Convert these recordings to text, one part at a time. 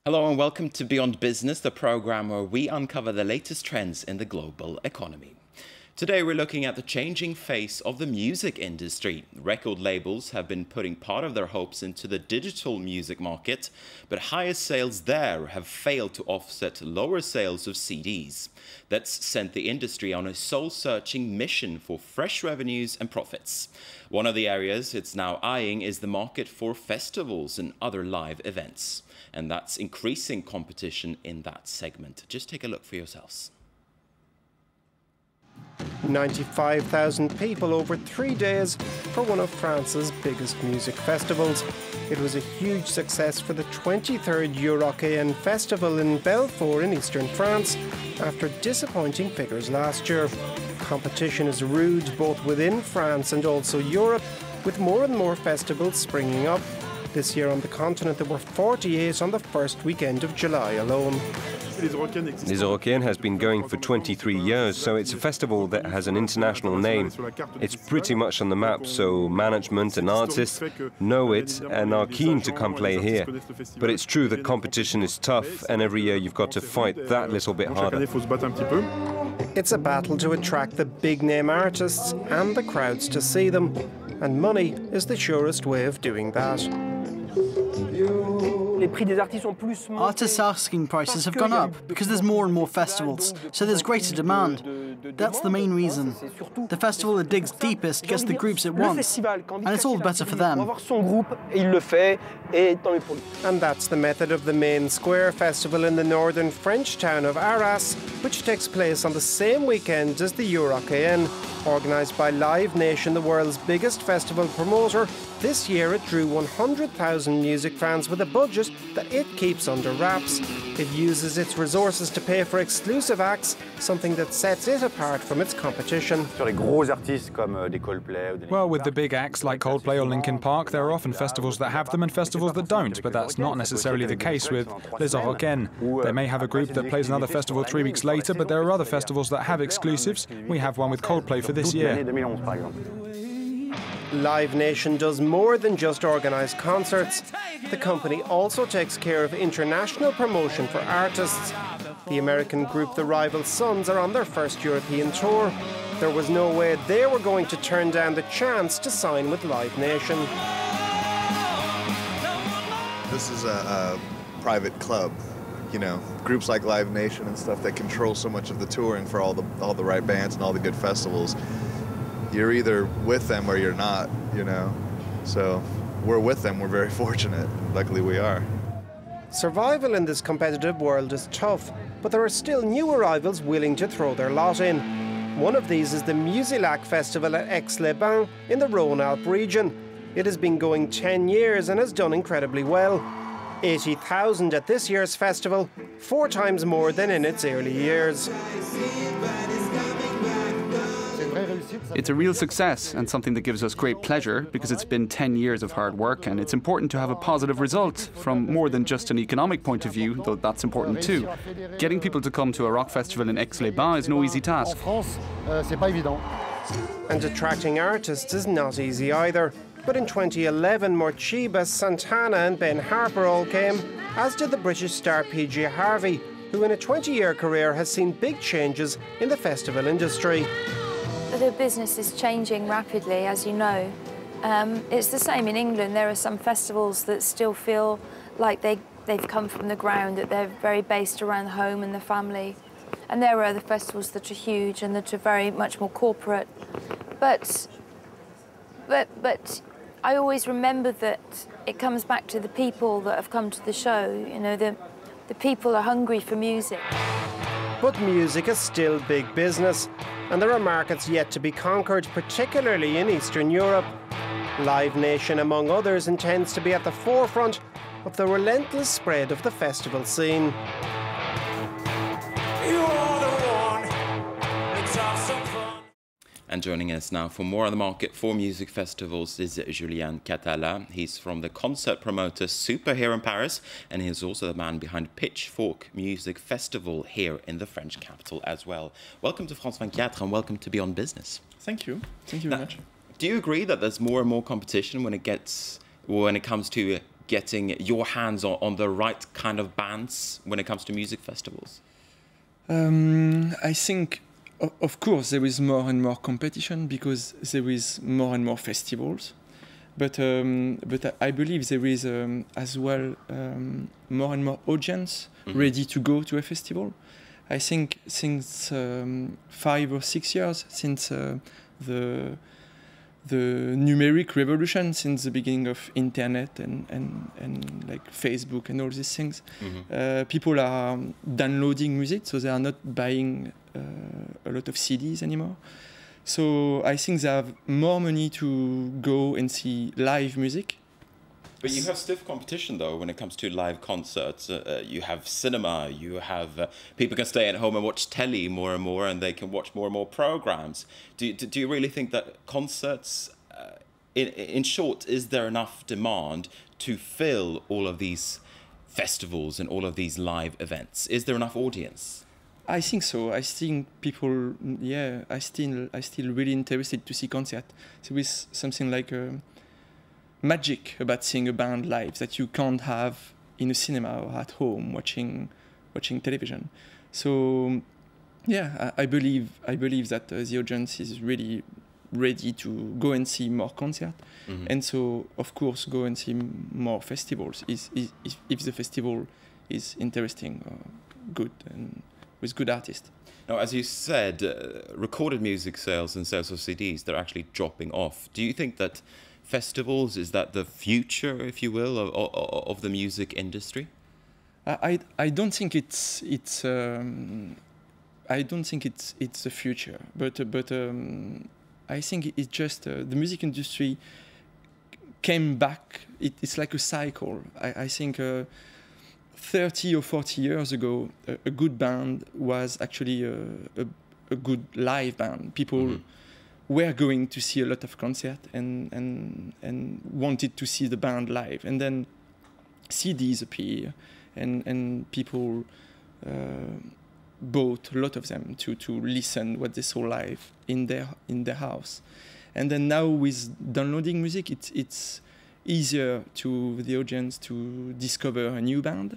Hello and welcome to Beyond Business, the program where we uncover the latest trends in the global economy. Today we're looking at the changing face of the music industry. Record labels have been putting part of their hopes into the digital music market, but higher sales there have failed to offset lower sales of CDs. That's sent the industry on a soul-searching mission for fresh revenues and profits. One of the areas it's now eyeing is the market for festivals and other live events. And that's increasing competition in that segment. Just take a look for yourselves. 95,000 people over 3 days for one of France's biggest music festivals. It was a huge success for the 23rd Eurocaine Festival in Belfort in eastern France after disappointing figures last year. Competition is rude both within France and also Europe, with more and more festivals springing up. This year on the continent there were 48 on the first weekend of July alone. Les Eurocaines has been going for 23 years, so it's a festival that has an international name. It's pretty much on the map, so management and artists know it and are keen to come play here. But it's true that competition is tough, and every year you've got to fight that little bit harder. It's a battle to attract the big-name artists and the crowds to see them, and money is the surest way of doing that. Artists' asking prices have gone up because there's more and more festivals, so there's greater demand. That's the main reason. The festival that digs deepest gets the groups it wants, and it's all better for them. And that's the method of the Main Square Festival in the northern French town of Arras, which takes place on the same weekend as the Eurocaine. Organised by Live Nation, the world's biggest festival promoter, this year it drew 100,000 music fans with a budget that it keeps under wraps. It uses its resources to pay for exclusive acts, something that sets it apart from its competition. Well, with the big acts like Coldplay or Linkin Park, there are often festivals that have them and festivals that don't, but that's not necessarily the case with Les Eurocaines. They may have a group that plays another festival 3 weeks later, but there are other festivals that have exclusives. We have one with Coldplay for this year. Live Nation does more than just organise concerts. The company also takes care of international promotion for artists. The American group The Rival Sons are on their first European tour. There was no way they were going to turn down the chance to sign with Live Nation. This is a private club, you know, groups like Live Nation and stuff that control so much of the touring for all the right bands and all the good festivals. You're either with them or you're not, you know. So we're with them, we're very fortunate. Luckily we are. Survival in this competitive world is tough, but there are still new arrivals willing to throw their lot in. One of these is the Musilac Festival at Aix-les-Bains in the Rhône-Alpes region. It has been going 10 years and has done incredibly well. 80,000 at this year's festival, 4 times more than in its early years. It's a real success and something that gives us great pleasure because it's been 10 years of hard work, and it's important to have a positive result from more than just an economic point of view, though that's important too. Getting people to come to a rock festival in Aix-les-Bains is no easy task. And attracting artists is not easy either. But in 2011, Morcheeba, Santana and Ben Harper all came, as did the British star PJ Harvey, who in a 20-year career has seen big changes in the festival industry. The business is changing rapidly, as you know. It's the same in England. There are some festivals that still feel like they've come from the ground, that they're very based around the home and the family. And there are other festivals that are huge and that are very much more corporate. But I always remember that it comes back to the people that have come to the show. You know, the people are hungry for music. But music is still big business, and there are markets yet to be conquered, particularly in Eastern Europe. Live Nation, among others, intends to be at the forefront of the relentless spread of the festival scene. And joining us now for more on the market for music festivals is Julien Catala. He's from the concert promoter Super here in Paris, and he's also the man behind Pitchfork Music Festival here in the French capital as well. Welcome to France 24 and welcome to Beyond Business. Thank you. Thank you very much. Do you agree that there's more and more competition when it comes to getting your hands on the right kind of bands when it comes to music festivals? I think, of course, there is more and more competition because there is more and more festivals. But I believe there is as well more and more audience ready to go to a festival. I think since 5 or 6 years, since the numeric revolution, since the beginning of internet and like Facebook and all these things, people are downloading music, so they are not buying a lot of CDs anymore. So I think they have more money to go and see live music. But you have stiff competition, though, when it comes to live concerts. You have cinema, you have people can stay at home and watch telly more and more, and they can watch more and more programs. Do you really think that concerts, in short, is there enough demand to fill all of these festivals and all of these live events? Is there enough audience? I think so. I think people, yeah, I still really interested to see concert. There is something like magic about seeing a band live that you can't have in a cinema or at home watching television. So, yeah, I believe that the audience is really ready to go and see more concert, and so of course go and see more festivals. If the festival is interesting or good and with good artists. Now, as you said, recorded music sales and sales of CDs, they're actually dropping off. Do you think that festivals, is that the future, if you will, of the music industry? I don't think it's the future, but I think it's just the music industry came back. It's like a cycle. I think 30 or 40 years ago, a good band was actually a good live band. People were going to see a lot of concerts and wanted to see the band live. And then CDs appear, and people bought a lot of them to listen what they saw live in their house. And then now with downloading music, it's easier to the audience to discover a new band.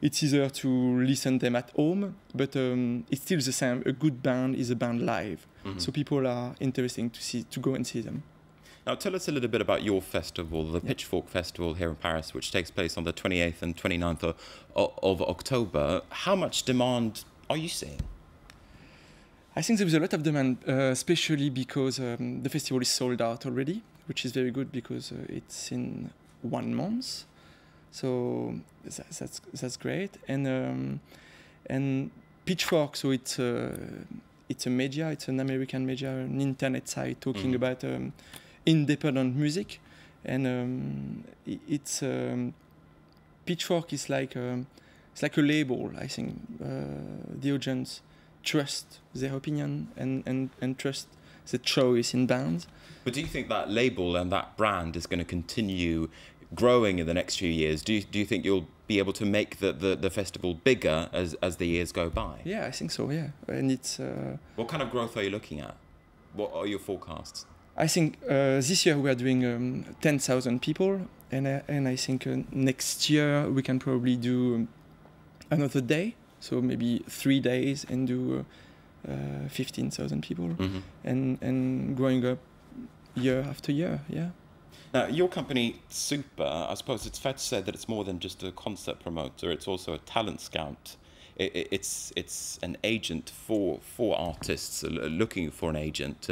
It's easier to listen them at home, but it's still the same. A good band is a band live, so people are interesting to go and see them. Now, tell us a little bit about your festival, the Pitchfork Festival here in Paris, which takes place on the 28th and 29th of October. How much demand are you seeing? I think there is a lot of demand, especially because the festival is sold out already, which is very good because it's in 1 month, so that's great. And Pitchfork, so it's a media, it's an American media, an internet site talking about independent music, and it's Pitchfork is like it's like a label. I think the audience trust their opinion and trust the choice in bands. But do you think that label and that brand is going to continue growing in the next few years? Do you think you'll be able to make the festival bigger as the years go by? Yeah, I think so, yeah. And it's... What kind of growth are you looking at? What are your forecasts? I think this year we are doing 10,000 people, and I think next year we can probably do another day, so maybe 3 days and do 15,000 people, and growing up year after year, yeah. Now, your company, Super, I suppose it's fair to say that it's more than just a concert promoter, it's also a talent scout. It's an agent for artists looking for an agent.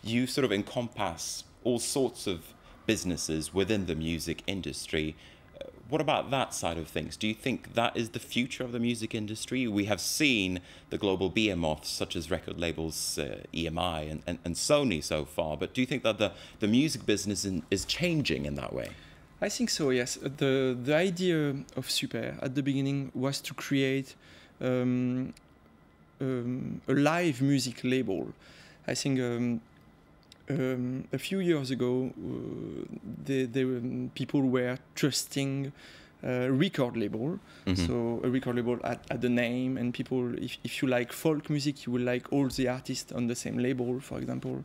You sort of encompass all sorts of businesses within the music industry. What about that side of things? Do you think that is the future of the music industry? We have seen the global behemoths such as record labels, EMI and Sony so far, but do you think that the music business is changing in that way? I think so, yes. The idea of Super at the beginning was to create a live music label. I think a few years ago, people were trusting a record label. So a record label had the name, and people, if you like folk music, you will like all the artists on the same label, for example.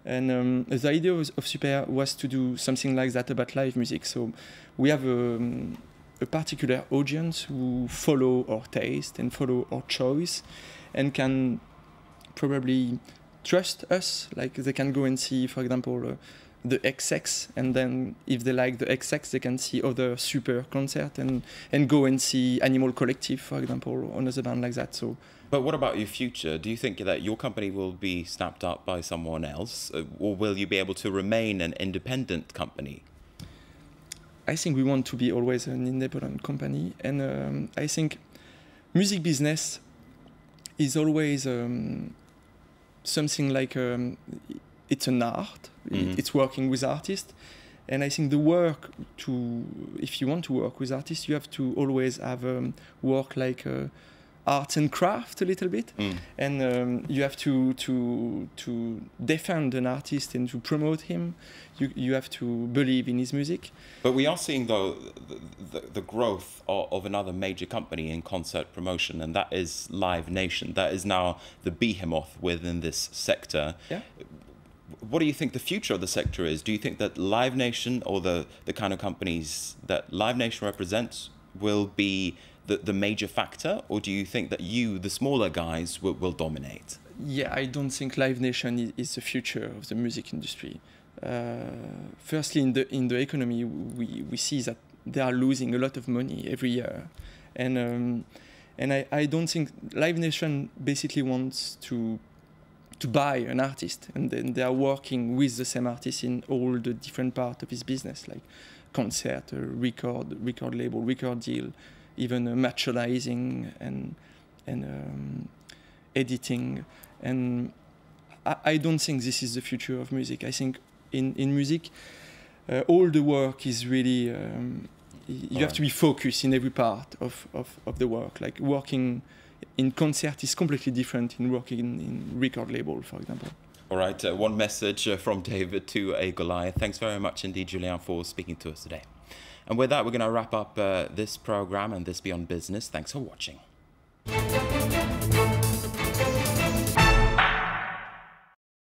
And the idea of Super was to do something like that about live music. So we have a particular audience who follow our taste and follow our choice and can probably trust us. Like they can go and see, for example, the XX, and then if they like the XX, they can see other Super concert and go and see Animal Collective, for example, or another band like that. So. But what about your future? Do you think that your company will be snapped up by someone else, or will you be able to remain an independent company? I think we want to be always an independent company, and I think music business is always something like it's an art. Mm-hmm. It's working with artists, and I think if you want to work with artists, you have to always have work like arts and craft a little bit, and you have to defend an artist and to promote him. You have to believe in his music. But we are seeing, though, the growth of another major company in concert promotion, and that is Live Nation. That is now the behemoth within this sector. Yeah. What do you think the future of the sector is? Do you think that Live Nation, or the kind of companies that Live Nation represents, will be the major factor, or do you think that the smaller guys, will dominate? Yeah, I don't think Live Nation is the future of the music industry. Firstly, in the economy, we see that they are losing a lot of money every year, and I don't think Live Nation basically wants to buy an artist, and then they are working with the same artist in all the different parts of his business, like concert, record label, record deal, even merchandising and editing. And I don't think this is the future of music. I think in music, all the work is really, you have to be focused in every part of the work. Like working in concert is completely different in working in record label, for example. All right, one message from David to a Goliath. Thanks very much indeed, Julien, for speaking to us today. And with that, we're going to wrap up this program and this Beyond Business. Thanks for watching.